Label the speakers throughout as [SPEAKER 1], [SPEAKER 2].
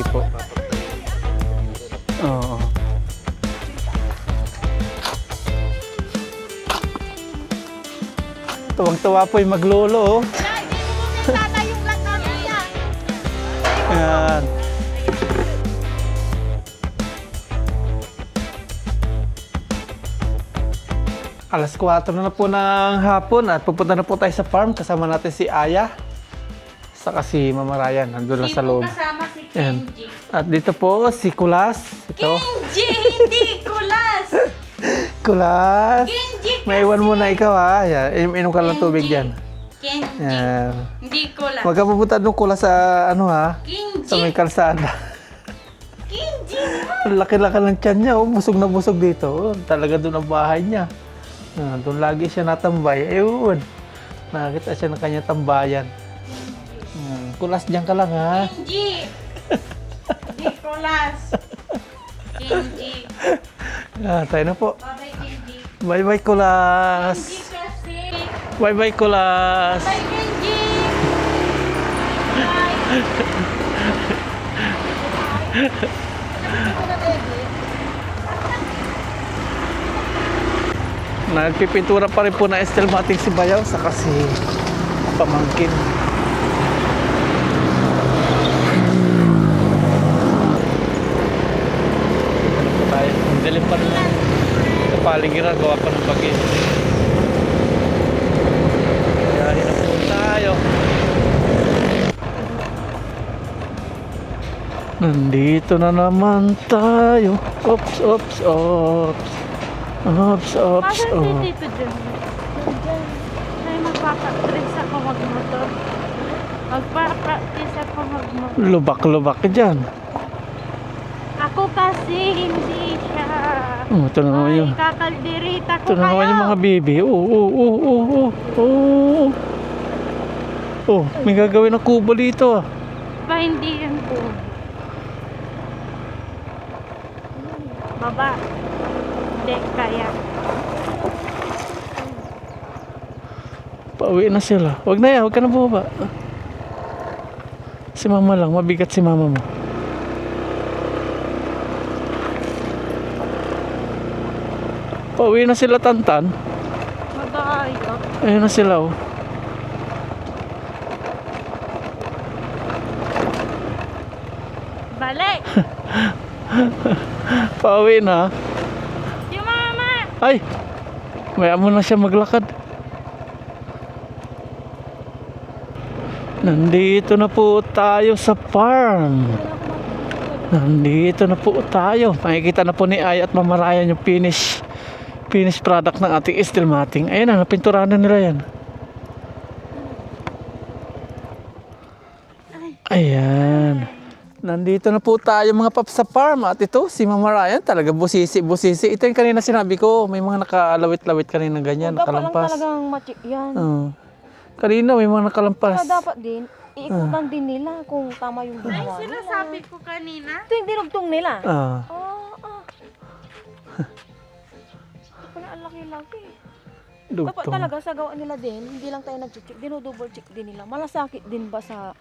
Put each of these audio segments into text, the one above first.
[SPEAKER 1] sige po. Oo. Tuwang-tuwa po yung maglolo, oh.
[SPEAKER 2] Tata yung lakas niya.
[SPEAKER 1] Yan. Alas 4 na po ng hapon at pupunta na po tayo sa farm. Kasama natin si Aya. Saka si Mama Ryan. Nandun lang sa loob.
[SPEAKER 2] Kasama si
[SPEAKER 1] Yan.
[SPEAKER 2] Kenji.
[SPEAKER 1] At dito po si Kulas. Ito.
[SPEAKER 2] Kenji, hindi Kulas.
[SPEAKER 1] Kulas.
[SPEAKER 2] Kenji kasi.
[SPEAKER 1] May iwan muna ikaw, ha. Yan. Inom ka lang tubig dyan.
[SPEAKER 2] Kenji.
[SPEAKER 1] Yan.
[SPEAKER 2] Hindi Kulas.
[SPEAKER 1] Huwag ka pupunta doon Kulas sa ano, ha. Sa may
[SPEAKER 2] Kenji.
[SPEAKER 1] kalsada.
[SPEAKER 2] Kenji.
[SPEAKER 1] Ang laki-laki ng tiyan niya, oh. Busog na busog dito. Oh. Talaga doon ang bahay niya. Doon lagi siya natambay. Ayun. Nakakita siya ng kanyang tambayan. Kulas dyan ka lang, ha.
[SPEAKER 2] Kenji. Hindi Kulas. Kenji.
[SPEAKER 1] Tayo na po.
[SPEAKER 2] Bye-bye, Kenji.
[SPEAKER 1] Bye-bye, Kulas.
[SPEAKER 2] Kenji kasi.
[SPEAKER 1] Bye-bye, Kulas.
[SPEAKER 2] Bye, Kenji. Bye.
[SPEAKER 1] Nagpipintura pa rin po na estelmating si Bayaw sa kasi pamangkin. Ano po tayo? Ang dilim pa rin lang. Sa paligiran, gawa pa ng bagay. Kaya na po tayo. Nandito na naman tayo. Oops, oops, oops. Oops, oops,
[SPEAKER 2] Bakit
[SPEAKER 1] oops.
[SPEAKER 2] hindi dito dyan? Dyan. Ay, magpapatrace ako magmotor. Magpapatrace ako magmotor.
[SPEAKER 1] Lubak-lubak ka dyan.
[SPEAKER 2] Ako kasi, hindi siya.
[SPEAKER 1] Oh, ito na naman yun.
[SPEAKER 2] Ay, kakaldirita ko
[SPEAKER 1] Ito na naman yung mga baby. Oh, may gagawin ng kubo dito.
[SPEAKER 2] Ba, hindi yan po. Baba. Hindi, kaya.
[SPEAKER 1] Pauwi na sila. Huwag na yan, huwag ka na bumaba. Si mama lang, mabigat si mama mo. Pauwi na sila, Tantan.
[SPEAKER 2] Magayo.
[SPEAKER 1] Ayun na sila, oh.
[SPEAKER 2] Balik!
[SPEAKER 1] Pauwi na.
[SPEAKER 2] Yung mama!
[SPEAKER 1] Ay! Maya mo na siya maglakad. Nandito na po tayo sa farm. Nandito na po tayo. Makikita na po ni Ay at Mamarayan yung finish product ng ating estelmating. Ayun na, napinturahan na nila yan. Ayan. Nandito na po tayo mga paps sa farm. At ito, si Mama Ryan, talaga busisi. Ito yung kanina sinabi ko, may mga nakalawit-lawit kanina ganyan,
[SPEAKER 3] Dapat lang
[SPEAKER 1] nakalampas.
[SPEAKER 3] talagang machi yan.
[SPEAKER 1] Kanina may mga nakalampas.
[SPEAKER 3] Kaya dapat din, iikutan din nila kung tama yung
[SPEAKER 2] Ay,
[SPEAKER 3] ginawa nila.
[SPEAKER 2] sinasabi ko kanina.
[SPEAKER 3] Ito yung dinugtong nila.
[SPEAKER 1] Ah.
[SPEAKER 3] Ito pala ang laki-laki. Dapat
[SPEAKER 1] Dugtong.
[SPEAKER 3] talaga sa gawa nila din, hindi lang tayo nag-check, dinodouble check din nila. Malasakit din ba sa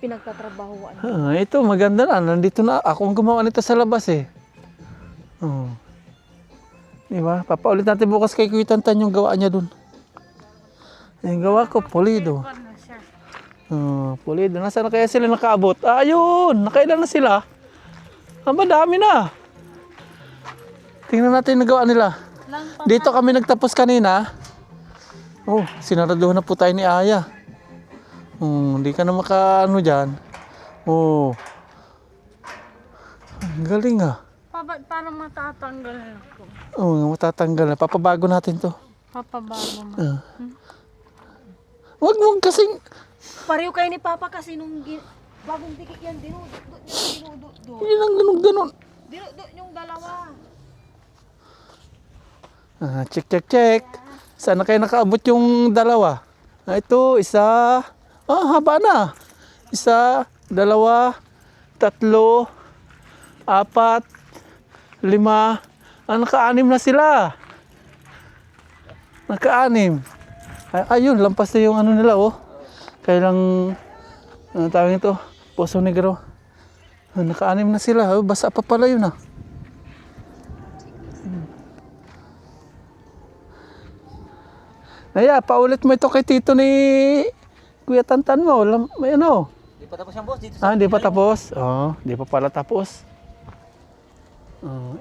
[SPEAKER 3] pinagtatrabahuan?
[SPEAKER 1] Ito, maganda na. Nandito na. Ako ang gumawa nito sa labas eh. Diba? Papaulit natin bukas kay Kuya Tantan yung gawa niya dun. Yung gawa ko, pulido.
[SPEAKER 2] Ano siya?
[SPEAKER 1] Pulido. Nasaan na kaya sila nakaabot? Ayun! Nakailan na sila? Madami na. Tingnan natin yung gawa nila. Dito kami nagtapos kanina. Oh, sinaraduhan na po tayo ni Aya. Hindi ka na makaano dyan. Oh. Ang galing ah.
[SPEAKER 2] Parang matatanggal ako.
[SPEAKER 1] Matatanggal na. Papabago natin to.
[SPEAKER 2] Papabago mo.
[SPEAKER 1] Wag mo kasing...
[SPEAKER 3] Pareho kayo ni Papa kasi nung bagong dikit yan, dinudot.
[SPEAKER 1] Yun ang ganun-ganun.
[SPEAKER 3] Dinudot yung dalawa.
[SPEAKER 1] Check. Saan na kayo nakaabot yung dalawa? Ito, isa. Haba na. Isa, dalawa, tatlo, apat, lima. Naka-anim na sila. Naka-anim. Ayun, lampas na yung ano nila, oh. Kailang, ano tawag ito? Poso Negro. Naka-anim na sila. Oh, basa pa pala yun ah. Naya, paulit mo ito kay tito ni Kuya Tantan mo. May ano?
[SPEAKER 4] Di pa tapos yan, boss. Dito
[SPEAKER 1] Hindi pa tapos. Di pa pala tapos.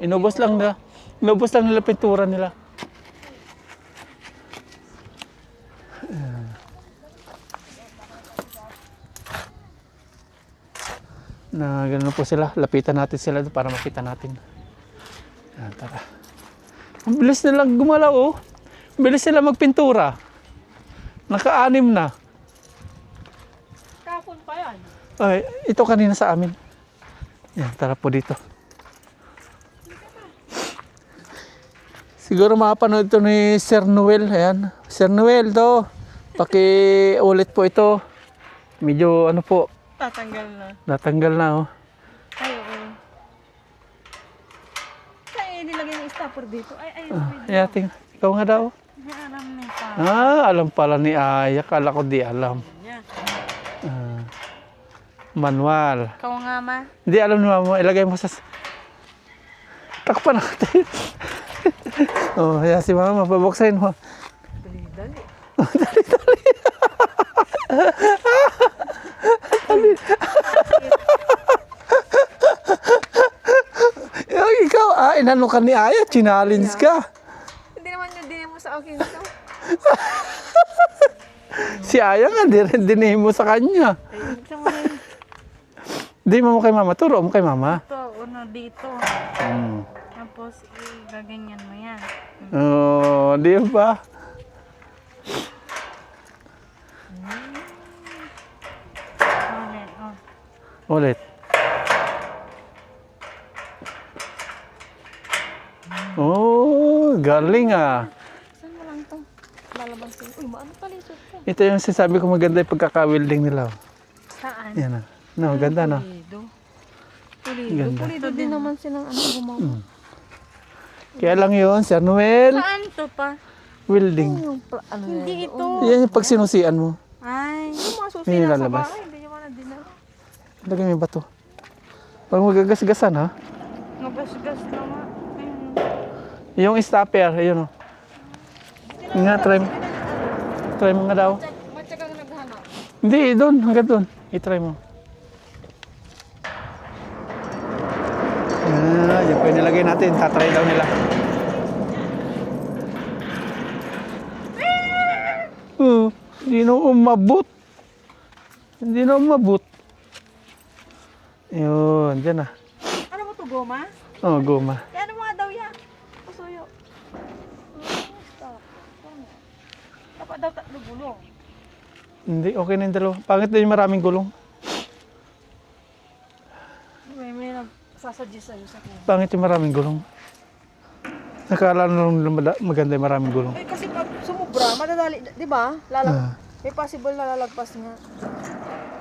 [SPEAKER 1] Inubos lang nila. Inubos lang nila pintura nila. Na gano'n po sila. Lapitan natin sila doon para makita natin. Yan, tara. Ang bilis nila gumalaw oh. Ang bilis nila magpintura. Naka-anim na.
[SPEAKER 2] Kapon pa yan.
[SPEAKER 1] Ay, ito kanina sa amin. Yan, tara po dito. Siguro makapanood ito ni Sir Noel. Ayan. Sir Noel to. Paki-ulit po ito. Medyo ano po.
[SPEAKER 2] Tatanggal na.
[SPEAKER 1] Natanggal na oh.
[SPEAKER 2] Ay, oo. Kaya nilagay yung stopper dito. Ay,
[SPEAKER 1] Ayating. Ikaw nga daw.
[SPEAKER 2] Hindi alam na pa.
[SPEAKER 1] Alam pala ni Aya. Kala ko di alam.
[SPEAKER 2] Niya.
[SPEAKER 1] Manual.
[SPEAKER 2] Ikaw nga, ma.
[SPEAKER 1] Hindi alam ni Mama. Ilagay mo sa... Takpan natin. Kaya si Mama. Pabuksain mo.
[SPEAKER 2] Dali-dali.
[SPEAKER 1] Ikaw, inano ka ni Aya. Challenge ka.
[SPEAKER 3] Hindi naman yung din mo sa akin ito.
[SPEAKER 1] Si Aya nga, dinihin mo sa kanya.
[SPEAKER 2] Ay, ito mo na
[SPEAKER 1] Di mo kay Mama. Turo mo kay Mama.
[SPEAKER 2] ito. Uno dito. Tapos, gaganyan mo yan.
[SPEAKER 1] Di ba?
[SPEAKER 2] Ulit, oh.
[SPEAKER 1] Ulit. Galing ah.
[SPEAKER 3] Saan mo lang ito? Lalabas ko. Uy, maano pala yung suit ko?
[SPEAKER 1] Ito yung sinasabi ko maganda yung pagkaka-welding nila.
[SPEAKER 2] Saan?
[SPEAKER 1] Yan ah. No, ganda na.
[SPEAKER 2] Pulido.
[SPEAKER 1] Ganda.
[SPEAKER 3] Pulido din naman silang gumawa.
[SPEAKER 1] Kaya lang yun, Sir Noel.
[SPEAKER 2] Saan to pa?
[SPEAKER 1] Welding.
[SPEAKER 2] Hindi ito.
[SPEAKER 1] Yan yung pag sinusian mo.
[SPEAKER 2] Ay.
[SPEAKER 3] Yung mga susi
[SPEAKER 1] Yan yung
[SPEAKER 3] na sa
[SPEAKER 1] lalabas.
[SPEAKER 3] bahay, hindi nyo man dinala.
[SPEAKER 1] Lagay mo yung bato. Pag magagasgasan ha.
[SPEAKER 2] Magasgas naman.
[SPEAKER 1] Yung stopper, ayun o. Nga, try mo. Try mo nga daw.
[SPEAKER 3] Matya kang naghanap.
[SPEAKER 1] Hindi, doon. Hanggang doon. I-try mo. Yan po yung nilagay natin. Tatry daw nila. Hindi na umabot. Hindi na umabot. Yun, dyan na.
[SPEAKER 2] Ano mo to, goma?
[SPEAKER 1] Goma.
[SPEAKER 2] Ano mga daw yan? Pasuyo. Dapat daw tatlo gulong.
[SPEAKER 1] Hindi, okay na yung dalawa. Pangit na yung maraming gulong.
[SPEAKER 2] May nagsasadya sa'yo sa akin.
[SPEAKER 1] Pangit yung maraming gulong. Nakala na lang maganda yung maraming gulong.
[SPEAKER 3] Eh, kasi pag sumubra, madadali, di ba? May possible na lalagpas nga.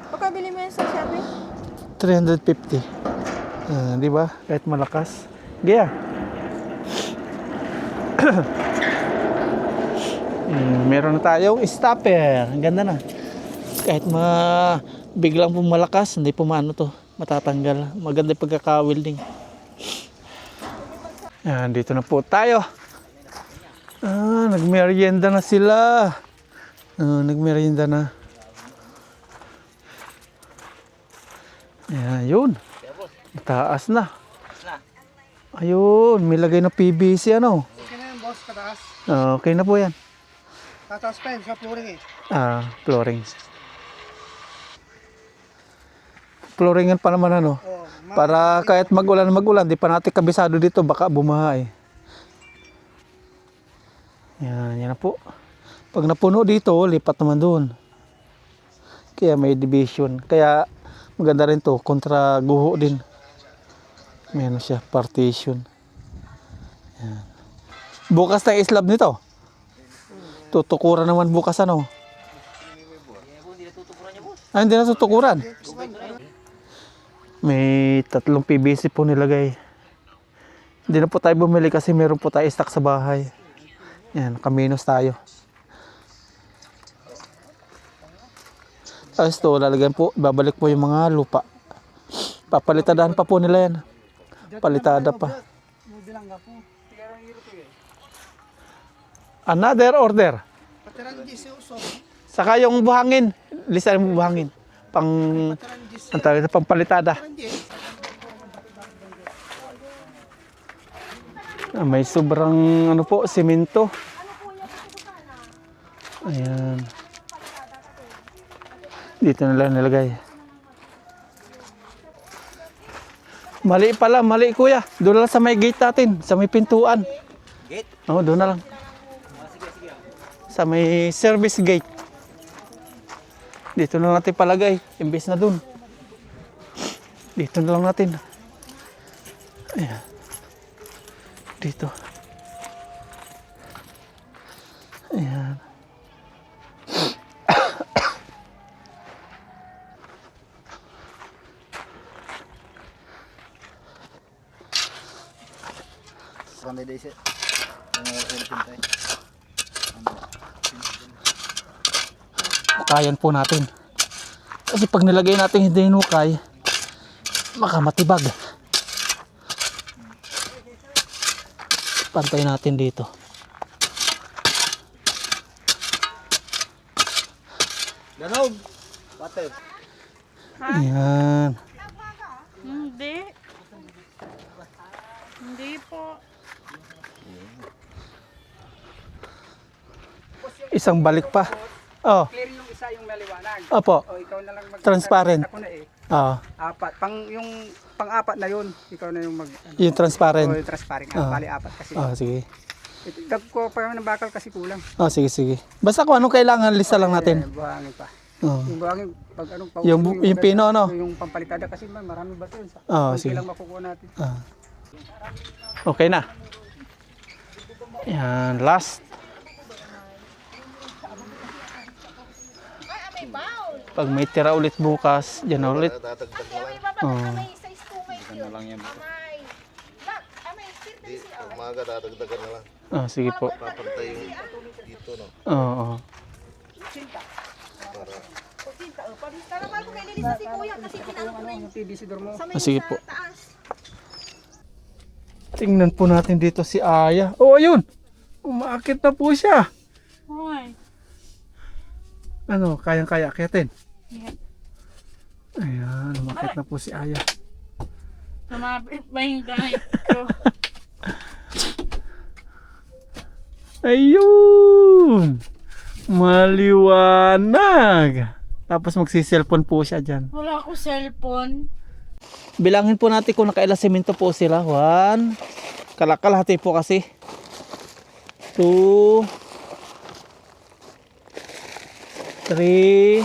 [SPEAKER 3] Pagkabili mo yan sa Shopee?
[SPEAKER 1] 350. Di ba? Kahit malakas. Gaya. Meron na tayong stopper. Ang ganda na. Kahit biglang pumalakas, hindi pumaano to. Matatanggal. Maganda yung pagkaka-welding. Yan, dito na po tayo. Nagmerienda na sila. Nagmerienda na. Yan, yun. Taas na. Ayun, may lagay na PVC ano.
[SPEAKER 4] Okay na yan, boss. Pataas.
[SPEAKER 1] Okay na po yan.
[SPEAKER 4] Tataas pa yun sa flooring eh.
[SPEAKER 1] Flooring. Flooringan pa naman ano. Para kahit mag-ulan, di pa natin kabisado dito, baka bumaha eh. Yan na po. Pag napuno dito, lipat naman doon. Kaya may division. Kaya maganda rin to, kontra guho din. May ano siya, partition. Yan. Bukas na islab nito. Tutukuran naman bukas ano. Hindi na tutukuran. May 3 PVC po nilagay. Hindi na po tayo bumili kasi meron po tayo stock sa bahay. Yan, kaminos tayo. Tapos ito, lalagyan po, babalik po yung mga lupa. Papalitadahan pa po nila yan. Palitada pa. Another order.
[SPEAKER 4] Patirang G si Uso.
[SPEAKER 1] Saka yung buhangin. Lisan mo buhangin. Ang tawag ito, pampalitada.
[SPEAKER 4] Patirang G.
[SPEAKER 1] May sobrang ano po, simento. Ayan. Dito nila nilagay. Mali pala, mali kuya. Doon lang sa may gate natin, sa may pintuan.
[SPEAKER 4] Gate?
[SPEAKER 1] Oo, doon na lang. Sa may service gate. Dito na natin palagay, imbes na doon. Dito na lang natin. Ayan. Dito. Ayan.
[SPEAKER 4] Sunday days it.
[SPEAKER 1] Hukayan po natin. Kasi pag nilagay natin hindi hinukay, baka matibag. Pantay natin dito.
[SPEAKER 4] Ganog. Water.
[SPEAKER 1] Ayan.
[SPEAKER 2] Hindi. Hindi po.
[SPEAKER 1] Isang balik pa. Oh,
[SPEAKER 5] Clear yung isa yung naliwanag.
[SPEAKER 1] opo.
[SPEAKER 5] O ikaw na lang mag
[SPEAKER 1] Transparent.
[SPEAKER 5] Ako na eh.
[SPEAKER 1] Oh,
[SPEAKER 5] Apat. Yung pang-apat na yun, ikaw na yung mag
[SPEAKER 1] yung transparent.
[SPEAKER 5] o, yung transparent. Bali apat kasi.
[SPEAKER 1] Oh, sige.
[SPEAKER 5] Dag ko pa ng bakal kasi kulang.
[SPEAKER 1] Oh, sige, sige. Basta kung anong kailangan, lista lang natin.
[SPEAKER 5] Buhangin pa.
[SPEAKER 1] Oh.
[SPEAKER 5] Yung buhangin, pag anong
[SPEAKER 1] Yung pino, no?
[SPEAKER 5] Yung pampalitada kasi maraming bato yun.
[SPEAKER 1] Oh,
[SPEAKER 5] Konti
[SPEAKER 1] sige.
[SPEAKER 5] lang makukuha natin.
[SPEAKER 1] Ah. Okay na. Yan, last. Pag may tira ulit bukas, dyan na ulit. Oh.
[SPEAKER 6] Umaga dadagdagan na lang.
[SPEAKER 1] Oh, sige po.
[SPEAKER 6] Papantay yung dito, no?
[SPEAKER 1] Oo. Oh,
[SPEAKER 5] Yung TDC mo.
[SPEAKER 1] sige po. Tingnan po natin dito si Aya. Oh, ayun! Umaakit na po siya.
[SPEAKER 2] Hoy.
[SPEAKER 1] Ano, kayang-kaya akitin.
[SPEAKER 2] Yeah.
[SPEAKER 1] Ayan, umaakit na po si Aya.
[SPEAKER 2] Sumabit ba yung kahit ko?
[SPEAKER 1] Ayun! Maliwanag! Tapos magsi-cellphone po siya dyan.
[SPEAKER 2] Wala ako cellphone.
[SPEAKER 1] Bilangin po natin kung nakailang semento po sila. 1, kalahati po kasi. 2, 3,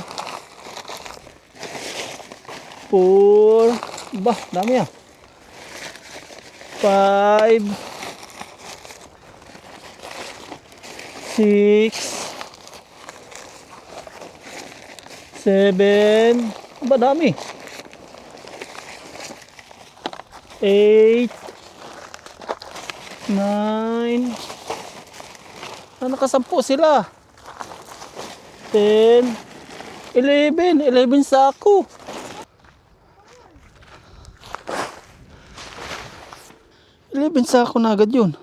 [SPEAKER 1] 4, bah, dami ah. 5, 6, 7, ba dami. 8, 9, nakasampu sila. 10, 11 sako. Sako na agad yun.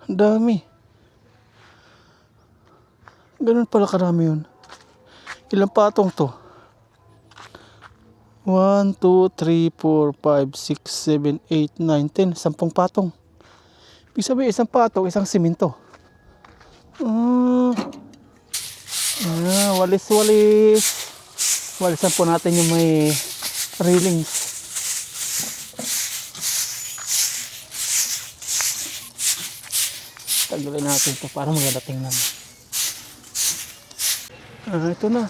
[SPEAKER 1] Ang dami. Ganun pala karami yun. Ilang patong to? 1, 2, 3, 4, 5, 6, 7, 8, 9, 10. 10 patong. Ibig sabihin, isang patong, isang simento. Walis-walis. Walisan po natin yung may railings. Tanggalin natin ito para maganda tingnan. Ito na.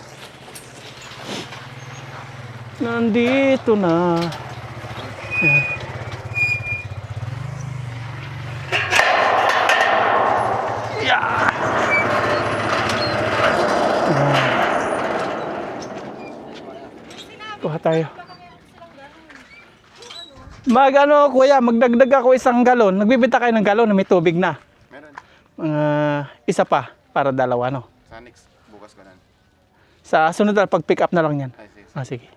[SPEAKER 1] Nandito na. Ayan. Yeah. Kuha tayo. Kuya, magdagdag ako isang galon. Nagbibenta kayo ng galon na may tubig na.
[SPEAKER 6] Meron.
[SPEAKER 1] Isa pa para dalawa, no?
[SPEAKER 6] Sa next, bukas ka na.
[SPEAKER 1] Sa sunod na pag pick up na lang yan.
[SPEAKER 6] Ay, sige.
[SPEAKER 1] Sige.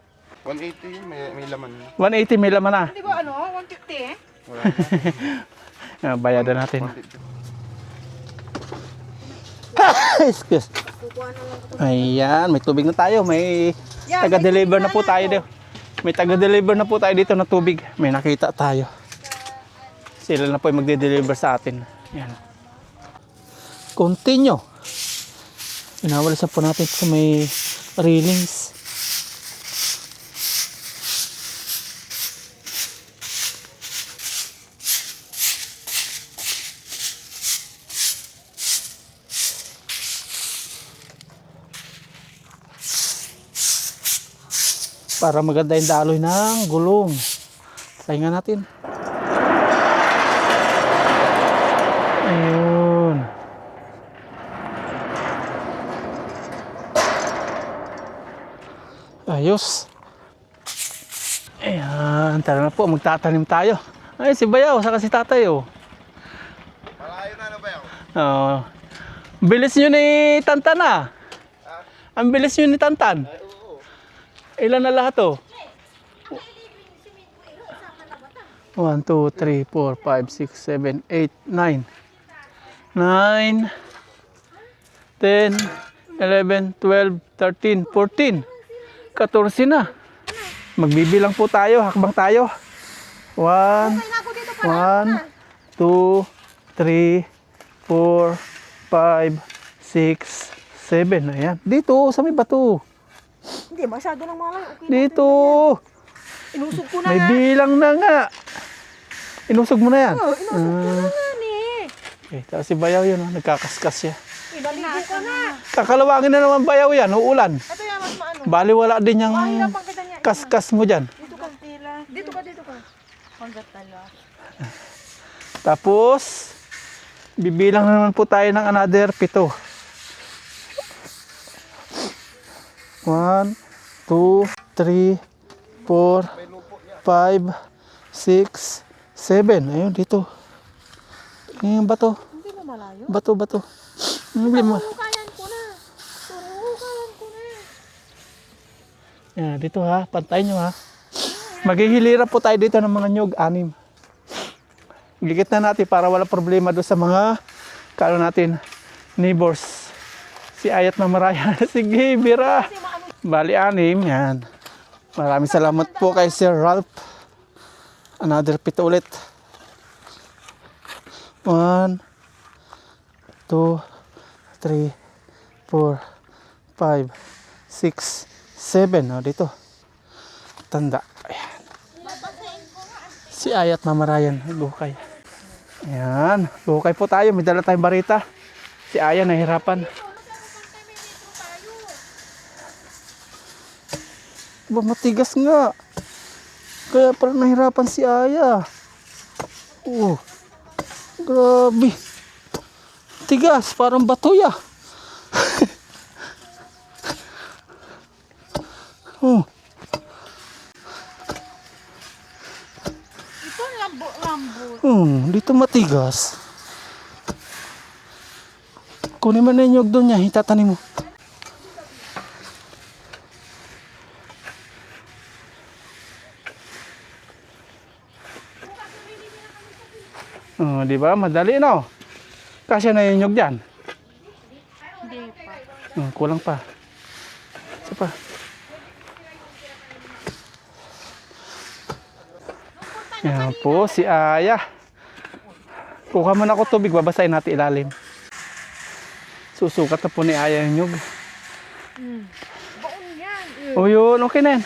[SPEAKER 6] 180 yun, may laman na.
[SPEAKER 1] 180 may laman na.
[SPEAKER 5] Hindi ba ano, 150 eh?
[SPEAKER 6] Wala
[SPEAKER 1] Bayadan natin.
[SPEAKER 6] 150.
[SPEAKER 1] Excuse. Ayan, may tubig na tayo. May taga-deliver na po tayo dito. May taga-deliver na po tayo dito na tubig. May nakita tayo. Sila na po yung magde-deliver sa atin. Ayan. Continue. Inawalisan po natin sa may railings. Para maganda yung daloy ng gulong. Pahinga natin. Ayun. Ayos. Ayan, tara na po, magtatanim tayo. Ay, si Bayaw, saka si Tatay, oh.
[SPEAKER 6] Malayo na ba yun?
[SPEAKER 1] Oo. Bilis nyo ni Tantan, ah. Ang bilis nyo ni Tantan. Ilan na lahat, oh? 1, 2, 3, 4, 5, 6, 7, 8, 9. 9, 10, 11, 12, 13, 14. 14 na. Magbibilang po tayo, hakbang tayo. 1, 1, 2, 3, 4, 5, 6, 7. Ayan. Dito, sa may bato.
[SPEAKER 3] Hindi, masyado nang malay. Okay na.
[SPEAKER 1] Dito.
[SPEAKER 3] Inusog ko na
[SPEAKER 1] May
[SPEAKER 3] nga.
[SPEAKER 1] bilang na nga. Inusog mo na yan.
[SPEAKER 3] Oh, inusog ko na nga ni.
[SPEAKER 1] Okay, tapos si Bayaw yun, oh, nagkakaskas siya.
[SPEAKER 3] Inaligo ko na.
[SPEAKER 1] Kakalawangin na naman Bayaw yan, uulan.
[SPEAKER 3] Ito yan, mas maano.
[SPEAKER 1] Bali wala din yung
[SPEAKER 3] Mahirapan kita niya.
[SPEAKER 1] kaskas mo dyan.
[SPEAKER 3] Dito ka. Dito ka, dito ka. Hanggat tala.
[SPEAKER 1] Tapos, bibilang na naman po tayo ng another 7. 1, 2, 3, 4, 5, 6, 7. Ayun, dito. Yung bato.
[SPEAKER 3] Hindi na malayo.
[SPEAKER 1] Bato. Hindi mo.
[SPEAKER 3] Hukayan ko na. Hukayan ko na.
[SPEAKER 1] Yan, dito ha, pantay nyo ha. Maghihilira po tayo dito ng mga nyug, 6. Gigit na natin para wala problema doon sa mga kano natin, neighbors. Si Ayat na Maraya, si Gibira. Bali 6, yan. Maraming salamat po kay Sir Ralph. Another 7 ulit. 1, 2, 3, 4, 5, 6, 7. O, dito. Tanda. Ayan. Si Ayat na Marayan. Bukay. Ayan. Bukay po tayo. May dala tayong barita. Si Aya nahihirapan. Ba, matigas nga. Kaya parang nahirapan si Aya. Oh. Grabe. Tigas. Parang bato ya. Oh.
[SPEAKER 2] Ito lambo.
[SPEAKER 1] Dito matigas. Kunin mo na yung nyug doon niya. Itatanim mo. Oh, di ba? Madali no? Kasya na yung nyug dyan.
[SPEAKER 2] Hindi pa.
[SPEAKER 1] Kulang pa. Isa pa. Yan po si Aya. Kuha mo na ako tubig, babasahin natin ilalim. Susukat na po ni Aya yung nyug.
[SPEAKER 3] Baon yan.
[SPEAKER 1] O yun, okay na yan.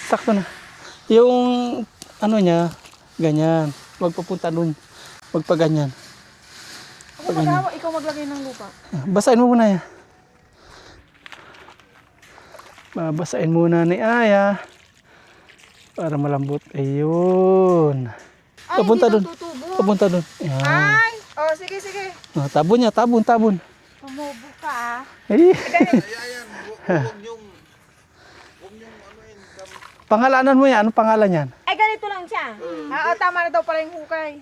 [SPEAKER 1] Sakto na. Yung ano niya, ganyan. Huwag papunta dun. Huwag pa ganyan.
[SPEAKER 3] Ako magawa, ikaw maglagay ng lupa.
[SPEAKER 1] Basahin mo muna yan. Babasahin muna ni Aya. Para malambot. Ayun.
[SPEAKER 3] Ay,
[SPEAKER 1] Papunta
[SPEAKER 3] hindi
[SPEAKER 1] dun.
[SPEAKER 3] natutubo.
[SPEAKER 1] Papunta dun. Ayan.
[SPEAKER 3] Ay! Oh, sige, sige.
[SPEAKER 1] Tabon niya, tabon.
[SPEAKER 2] Tumubo ka ah.
[SPEAKER 1] Ay.
[SPEAKER 6] Ayan, huwag yung
[SPEAKER 1] Pangalanan mo yan. Anong pangalan yan?
[SPEAKER 3] Ay, ganito lang siya. Tama na daw pala yung hukay.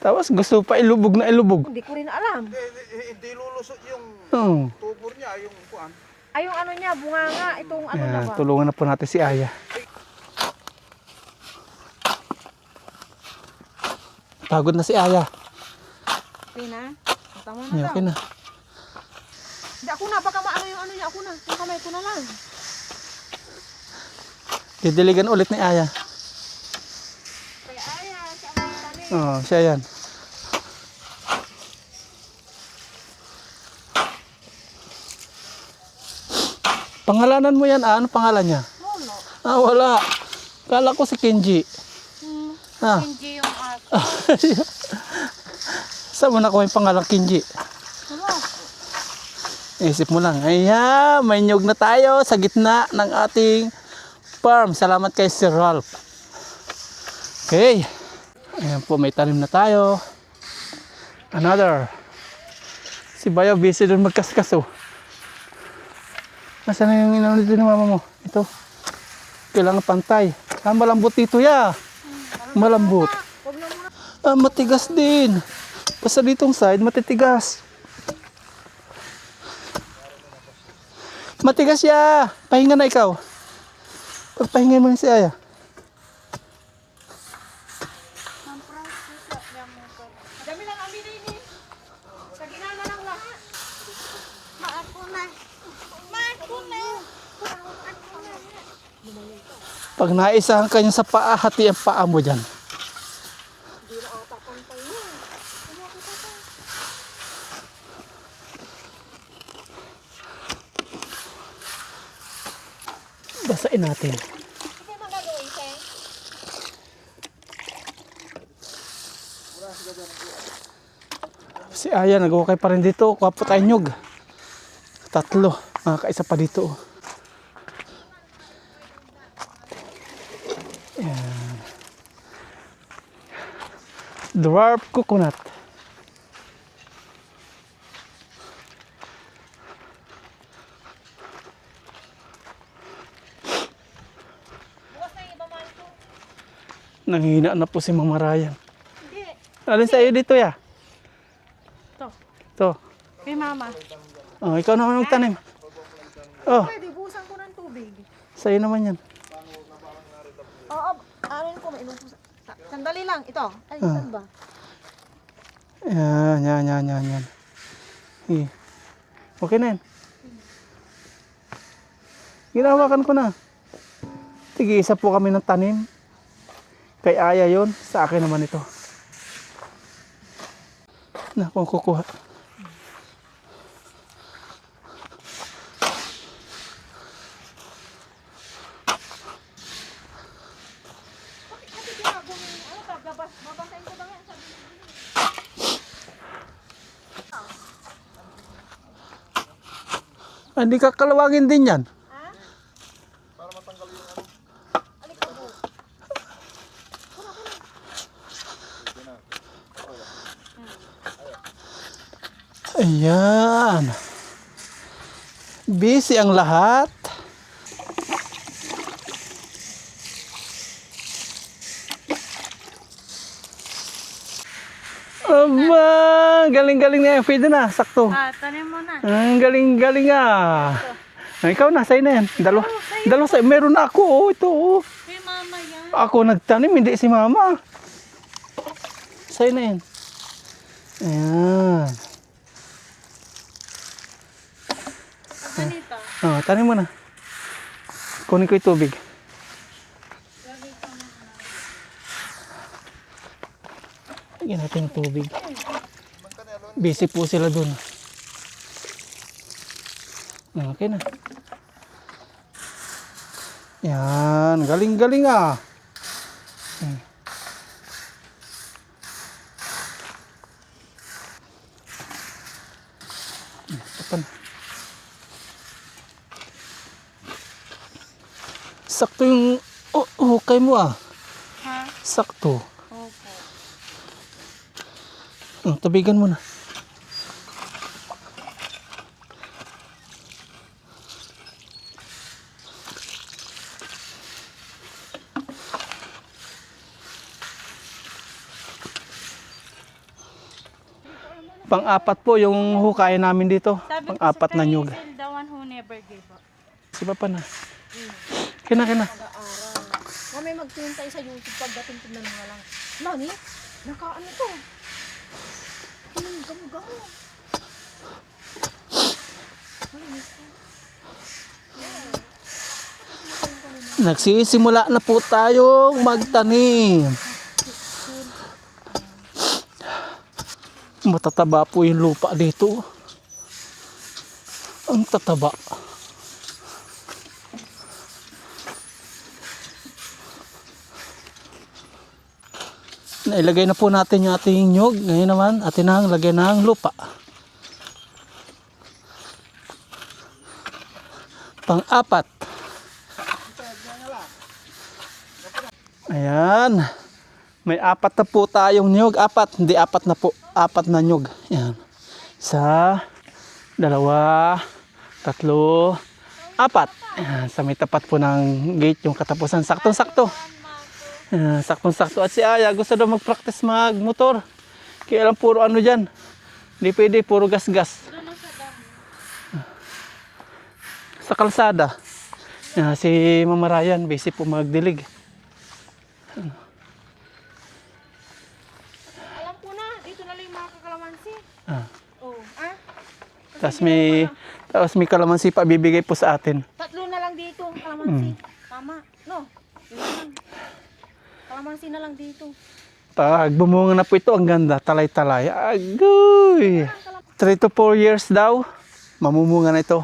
[SPEAKER 1] Tapos gusto pa ilubog na ilubog.
[SPEAKER 3] Hindi ko rin alam.
[SPEAKER 6] hindi lulusot yung
[SPEAKER 1] Oo.
[SPEAKER 6] tubo niya, yung kuan.
[SPEAKER 3] Ay, yung ano niya, bunganga. Itong ano na
[SPEAKER 1] Ayan,
[SPEAKER 3] ba?
[SPEAKER 1] tulungan na po natin si Aya. Pagod na si Aya.
[SPEAKER 3] Okay na? Tama na
[SPEAKER 1] Ayan,
[SPEAKER 3] daw.
[SPEAKER 1] okay na.
[SPEAKER 3] Hindi, ako na. Baka maano yung ano niya. Ako na. Yung kamay ko na lang.
[SPEAKER 1] Didiligan ulit ni Aya.
[SPEAKER 3] Kaya Aya, siya may tanim.
[SPEAKER 1] Oh, siya yan. Pangalanan mo yan, ano pangalan niya?
[SPEAKER 3] Lolo.
[SPEAKER 1] Ah, wala. Kala ko si Kenji. Ah.
[SPEAKER 3] Hindi yung ako.
[SPEAKER 1] Saan mo nakuha yung pangalang Kenji?
[SPEAKER 3] Wala.
[SPEAKER 1] Isip mo lang. Ayan, may nyug na tayo sa gitna ng ating farm. Salamat kay Sir Ralph. Okay. Ayan po, may tanim na tayo. Another. Si Bayo busy doon magkaskas oh. Nasaan na yung inano dito ni mama mo? Ito. Kailangan pantay. Ah, malambot dito ya. Malambot. Ah, matigas din. Basta ditong side, matitigas. Matigas ya. Pahinga na ikaw. Pagpahinga mo na si Aya.
[SPEAKER 3] Dami lang amin na ini. Sa ginana lang lahat. Maako na. Maako na.
[SPEAKER 1] Pag naisahan ka niya sa paa, hati ang paa mo dyan. Basain natin. Si Aya, nag-ukay pa rin dito. Kuha po tayo nyug. Tatlo. Makakaisa pa dito. Ayan. Dwarf coconut. Nanghina na po si Mama Ryan.
[SPEAKER 3] Hindi.
[SPEAKER 1] Alin sa iyo dito ya?
[SPEAKER 3] Ito.
[SPEAKER 1] Ito.
[SPEAKER 3] Kay mama.
[SPEAKER 1] Oh, ikaw naman magtanim. Oh,
[SPEAKER 3] Pwede, busan ko ng tubig.
[SPEAKER 1] sa'yo naman yan.
[SPEAKER 3] Oo, arin ko, mainom ko. Sandali lang, ito. Ay, saan ba?
[SPEAKER 1] Yan. Eh. Okay na yan. Ginawakan ko na. Tig-isa po kami ng tanim. Kay Aya yon, sa akin naman ito. Na, kung kukuha. Hindi ka kalawangin din yan. Ayan. Busy ang lahat. Aba, galing-galing na yan. Pwede na, sakto.
[SPEAKER 2] Tanim mo na.
[SPEAKER 1] Ang galing-galing ah. Ikaw na, sa'yo na yan. Dalawa sa'yo. Meron na ako, oh, ito. Oh.
[SPEAKER 2] Kay mama yan.
[SPEAKER 1] Ako nagtanim, hindi si mama. Sa'yo na yan. Ayan.
[SPEAKER 2] Ganito.
[SPEAKER 1] Oh, tanim mo na. Kunin ko yung tubig. Lagyan natin yung tubig. Busy po sila dun. Okay na. Yan. Galing-galing ah. Tapan. Sakto yung hukay mo ah.
[SPEAKER 2] Ha?
[SPEAKER 1] Sakto.
[SPEAKER 2] Opo.
[SPEAKER 1] Tabigan mo na. Pang-apat po yung hukayan namin dito.
[SPEAKER 2] Sabi ko
[SPEAKER 1] Pang-apat
[SPEAKER 2] sa
[SPEAKER 1] na nyug.
[SPEAKER 2] Hazel daw one who never gave up.
[SPEAKER 1] Si Papa na. Kina.
[SPEAKER 3] Mamay magtingin tayo sa YouTube pagdating tignan mo lang. Nani? Nakaano to? Gamo-gamo.
[SPEAKER 1] Nagsisimula na po tayong magtanim. Matataba po yung lupa dito. Ang tataba. Nailagay na po natin yung ating nyug. Ngayon naman, atin na lagyan ng lupa. Pang-apat. Ayan. May 4 na po tayong nyug. 4, hindi 4 na po. 4 na nyug. Ayan. 1, 2, 3, 4. Ayan. Sa may tapat po ng gate yung katapusan. Saktong-sakto. Saktong-sakto. At si Aya gusto daw mag-practice mag-motor. Kaya lang puro ano dyan. Hindi pwede, puro gas-gas. Sa kalsada. Si Mama Ryan, busy po magdilig.
[SPEAKER 3] Alam ko na, dito na lang yung mga kakalamansi. Oh,
[SPEAKER 1] Tapos may kalamansi pa bibigay po sa atin.
[SPEAKER 3] 3 na lang dito, kalamansi. Tama, no? Yun lang. Kalamansi na lang dito.
[SPEAKER 1] Pag bumunga na po ito, ang ganda. Talay-talay. Agoy! 3 to 4 years daw. Mamumunga na ito.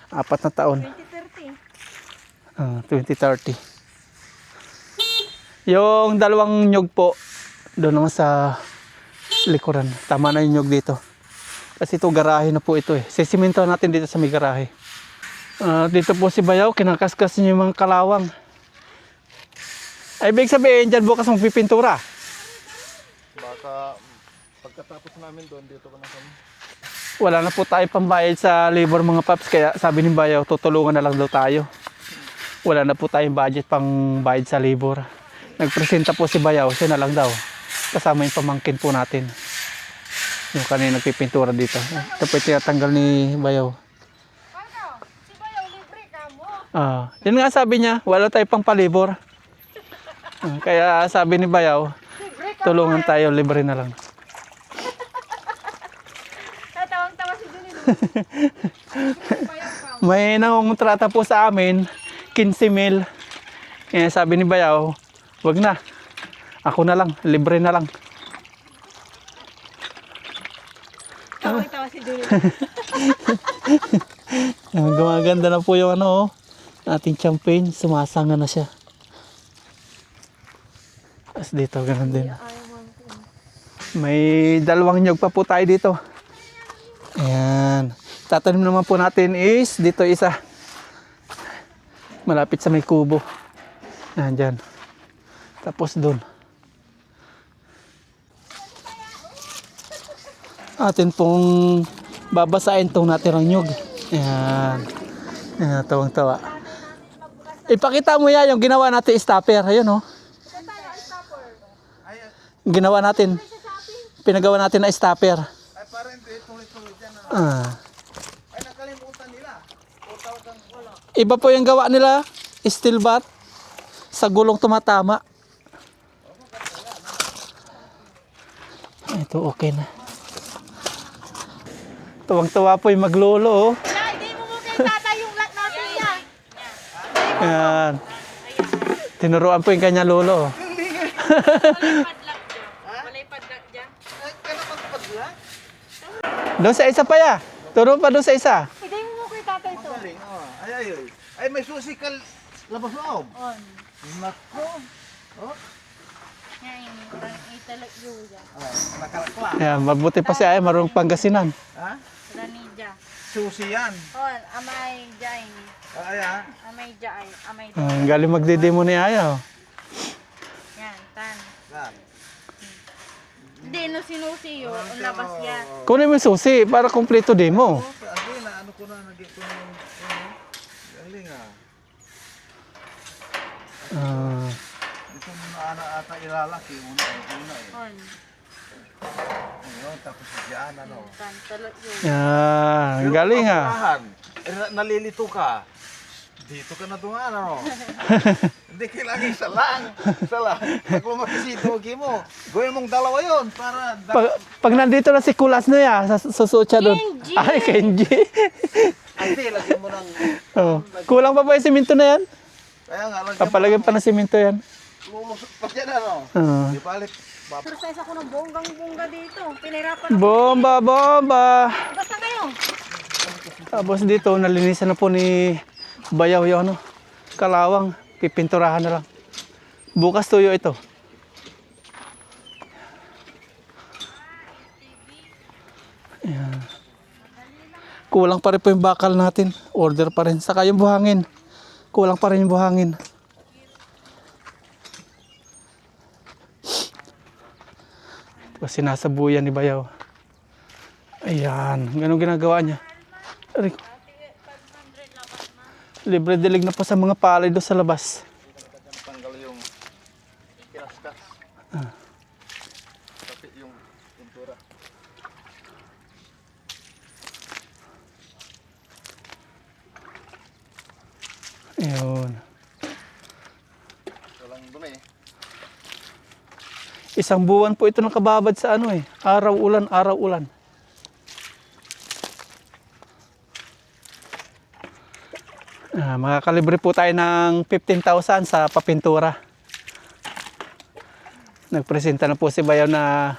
[SPEAKER 1] 4 na taon.
[SPEAKER 3] 2030.
[SPEAKER 1] 2030. Yung 2 nyug po, doon naman sa likuran. Tama na yung nyug dito. Kasi ito, garahe na po ito eh. Sisiminto natin dito sa may garahe. Dito po si Bayaw, kinakaskas niya yung mga kalawang. Ay, ibig sabihin, dyan bukas magpipintura.
[SPEAKER 6] Baka pagkatapos namin doon, dito ko na kami.
[SPEAKER 1] Wala na po tayo pambayad sa labor mga paps, kaya sabi ni Bayaw, tutulungan na lang daw tayo. Wala na po tayong budget pang bayad sa labor. Nagpresenta po si Bayaw, siya na lang daw. Kasama yung pamangkin po natin. Yung kanina nagpipintura dito. Ito po yung tinatanggal ni Bayaw.
[SPEAKER 3] Si Bayaw, libre ka mo.
[SPEAKER 1] Yun nga sabi niya, wala tayo pang palibor. Kaya sabi ni Bayaw, tulungan tayo, libre na lang.
[SPEAKER 3] Tatawang-tawa si Julie.
[SPEAKER 1] May nangungontrata po sa amin, 15,000. Kaya sabi ni Bayaw, wag na. Ako na lang, libre na lang.
[SPEAKER 3] Tawang-tawa si Julie.
[SPEAKER 1] Gumaganda na po yung ating champagne. Sumasanga na siya. Tapos dito, ganun din. May 2 nyug pa po tayo dito. Ayan. Tatanim naman po natin is dito isa. Malapit sa may kubo. Ayan dyan. Tapos dun. Atin pong babasain itong natirang nyug. Ayan. Ayan, tawang-tawa. Ipakita mo yan yung ginawa natin stopper. Ayun Ginawa natin. Pinagawa natin na stopper.
[SPEAKER 6] Ay, parang hindi, tuloy-tuloy dyan. Ay, nakalimutan nila. 4,000 wala.
[SPEAKER 1] Iba po yung gawa nila. Steel bat. Sa gulong tumatama. Ito okay na. Tuwang-tuwa po yung maglolo.
[SPEAKER 3] Hindi mo kay tatay yung lot natin yan.
[SPEAKER 1] Ayan. Tinuruan po yung kanya lolo.
[SPEAKER 2] Walay padlak dyan.
[SPEAKER 6] Ay, ka na magpadla?
[SPEAKER 1] Doon sa isa pa ya. Turo pa doon sa isa.
[SPEAKER 3] Hindi mo kay tatay to.
[SPEAKER 6] Galing, ay. Ay, may susi ka labas loob.
[SPEAKER 2] On.
[SPEAKER 6] Nako.
[SPEAKER 2] Nga ini, orang italak yuya.
[SPEAKER 6] Nakalakla.
[SPEAKER 1] Ayan, mabuti pa si Aya, marunong Pangasinan.
[SPEAKER 6] Ha?
[SPEAKER 2] Ranija.
[SPEAKER 6] Susi yan.
[SPEAKER 2] On, amay jay ni.
[SPEAKER 6] Ay, ha?
[SPEAKER 2] Amay jay, amay
[SPEAKER 1] Ang galing magdidemo ni Aya.
[SPEAKER 2] yan, tan.
[SPEAKER 6] Yan.
[SPEAKER 2] Hindi no sinusi yo, ang labas yan.
[SPEAKER 1] Kunin mo yung susi para kumpleto demo.
[SPEAKER 6] Agi na, ano ko na, naging ko na yung, galing Ito muna ata ilalaki, una eh.
[SPEAKER 2] On,
[SPEAKER 6] Ayun, tapos dyan,
[SPEAKER 2] tan talak yuya.
[SPEAKER 1] Yan, ang galing ha.
[SPEAKER 6] Papahan. nalilito ka. Dito ka na tungan, ano? Hindi kailangan isa lang. Isa lang. Pag lumakisito, mo. Gawin mong dalawa yun para...
[SPEAKER 1] Pag nandito na si Kulas na ya, susuot siya doon.
[SPEAKER 2] Kenji!
[SPEAKER 1] Ay, Kenji.
[SPEAKER 6] Hindi, lagyan mo ng...
[SPEAKER 1] Oh. Kulang pa ba yung simento na yan?
[SPEAKER 6] Kaya nga, lagyan mo
[SPEAKER 1] Papalagyan pa ng simento yan.
[SPEAKER 6] lulusot pa dyan, ano?
[SPEAKER 1] Oh.
[SPEAKER 6] Di balik.
[SPEAKER 3] Exercise ako ng bonggang-bongga dito. Pinahirapan ako.
[SPEAKER 1] Bomba, bomba!
[SPEAKER 3] Basta kayo.
[SPEAKER 1] Tapos dito, nalinisan na po ni Bayaw yung ano, kalawang. Pipinturahan na lang. Bukas tuyo ito. Ayan. Kulang pa rin po yung bakal natin. Order pa rin. Saka yung buhangin. Kulang pa rin yung buhangin. Tapos sinasabuyan ni Bayaw. Ayan. Ganun ginagawa niya. Aray. Libre dilig na po sa mga palay doon sa labas.
[SPEAKER 6] Tanggal yung kinaskas. Tapi yung pintura.
[SPEAKER 1] Ayun.
[SPEAKER 6] Walang dumi eh.
[SPEAKER 1] Isang buwan po ito nakababad sa ano eh. Araw-ulan, araw-ulan. Makakalibre po tayo ng 15,000 sa papintura. Nagpresenta na po si Bayaw na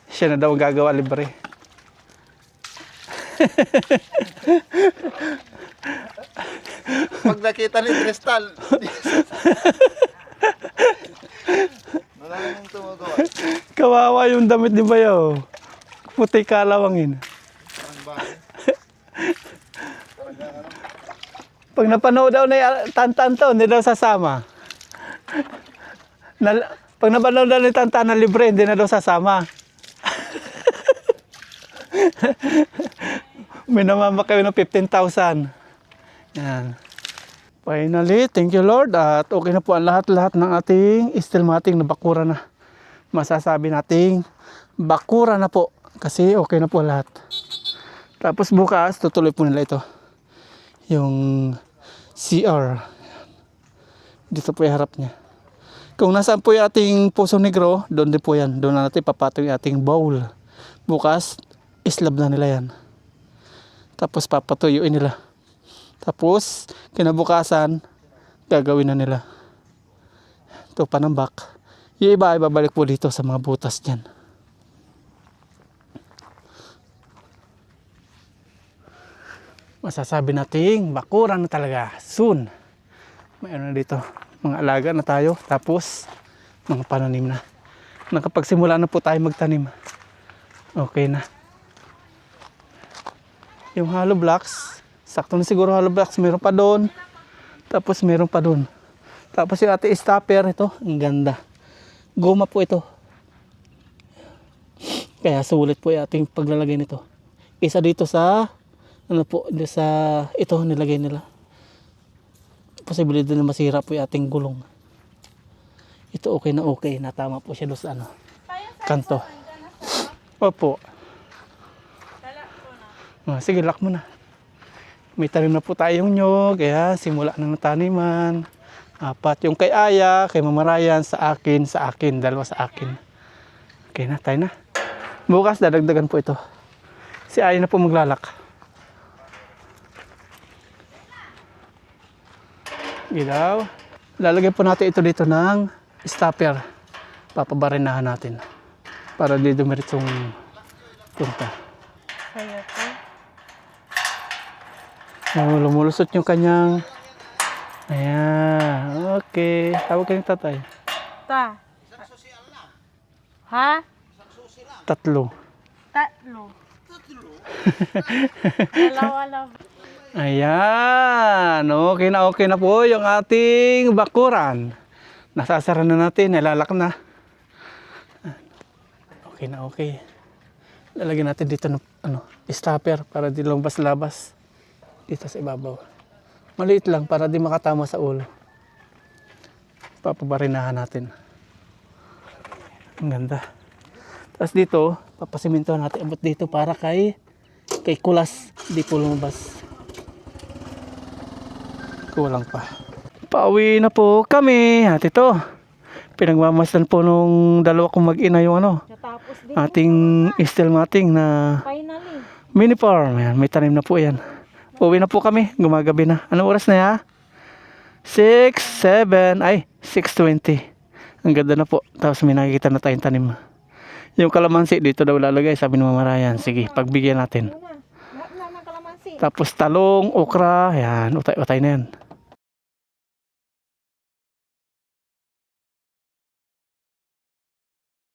[SPEAKER 1] siya na daw ang gagawa libre.
[SPEAKER 6] Pag nakita ni Tristal, wala nang tumagawa.
[SPEAKER 1] Kawawa yung damit ni Bayaw. Puti kalawangin.
[SPEAKER 6] Parang bahay.
[SPEAKER 1] Pag napanood daw na Tantan to, hindi daw sasama. Pag napanood daw ni Tantan na libre, hindi na daw sasama. May namama kayo ng 15,000. Yan. Finally, thank you Lord. At okay na po ang lahat-lahat ng ating stilmating na bakura na. Masasabi nating bakura na po. Kasi okay na po lahat. Tapos bukas, tutuloy po nila ito. Yung CR. Dito po yung harap niya. Kung nasaan po yung ating Puso Negro, doon din po yan. Doon na natin papatong yung ating bowl. Bukas, islab na nila yan. Tapos papatuyuin nila. Tapos, kinabukasan, gagawin na nila. Ito panambak. Yung iba, ibabalik po dito sa mga butas dyan. Masasabi nating bakuran na talaga. Soon. May ano na dito. Mga alaga na tayo. Tapos, mga pananim na. Nakapagsimula na po tayo magtanim. Okay na. Yung hollow blocks, sakto na siguro hollow blocks. Meron pa doon. Tapos meron pa doon. Tapos yung ating stopper, ito. Ang ganda. Goma po ito. Kaya sulit po yung ating paglalagay nito. Isa dito sa ano po, sa ito nilagay nila. Posibilidad na masira po yung ating gulong. Ito okay na okay. Natama po siya doon sa ano, kanto. Opo. Sige, lock mo na. May tanim na po tayong nyog. Kaya simula na ng taniman. 4 yung kay Aya, kay Mama Ryan, sa akin. 2 sa akin. Okay na, tayo na. Bukas dadagdagan po ito. Si Aya na po maglalak. Ilaw. Lalagay po natin ito dito ng stopper. Papabarinahan natin. Para di dumiritsong punta.
[SPEAKER 2] Kaya to.
[SPEAKER 1] Lumulusot yung kanyang... Ayan. Okay. Tawag ka ng tatay.
[SPEAKER 2] Ta. Ha?
[SPEAKER 1] 3.
[SPEAKER 2] Tatlo. Dalawa lang.
[SPEAKER 1] Ayan. Okay na po yung ating bakuran. Nasasara na natin. Nalalak na. Okay na okay. Lalagyan natin dito ng stopper para di lumabas-labas. Dito sa ibabaw. Maliit lang para di makatama sa ulo. Papabarinahan natin. Ang ganda. Tapos dito, papasimintuhan natin abot dito para kay Kulas. Di po lumabas. Kulang pa. Pauwi na po kami. At ito, pinagmamasdan po nung dalawa kong mag-ina yung
[SPEAKER 2] Natapos din.
[SPEAKER 1] ating steel matting na
[SPEAKER 2] Finally.
[SPEAKER 1] mini farm. Ayan, may tanim na po yan. Uwi na po kami. Gumagabi na. Anong oras na ya? 6:20. Ang ganda na po. Tapos may nakikita na tayong tanim. Yung kalamansi dito daw lalagay. Sabi ni Mama Ryan. Sige, pagbigyan natin.
[SPEAKER 2] Lahat na ng kalamansi.
[SPEAKER 1] Tapos talong, okra. Ayan, utay-utay na yan.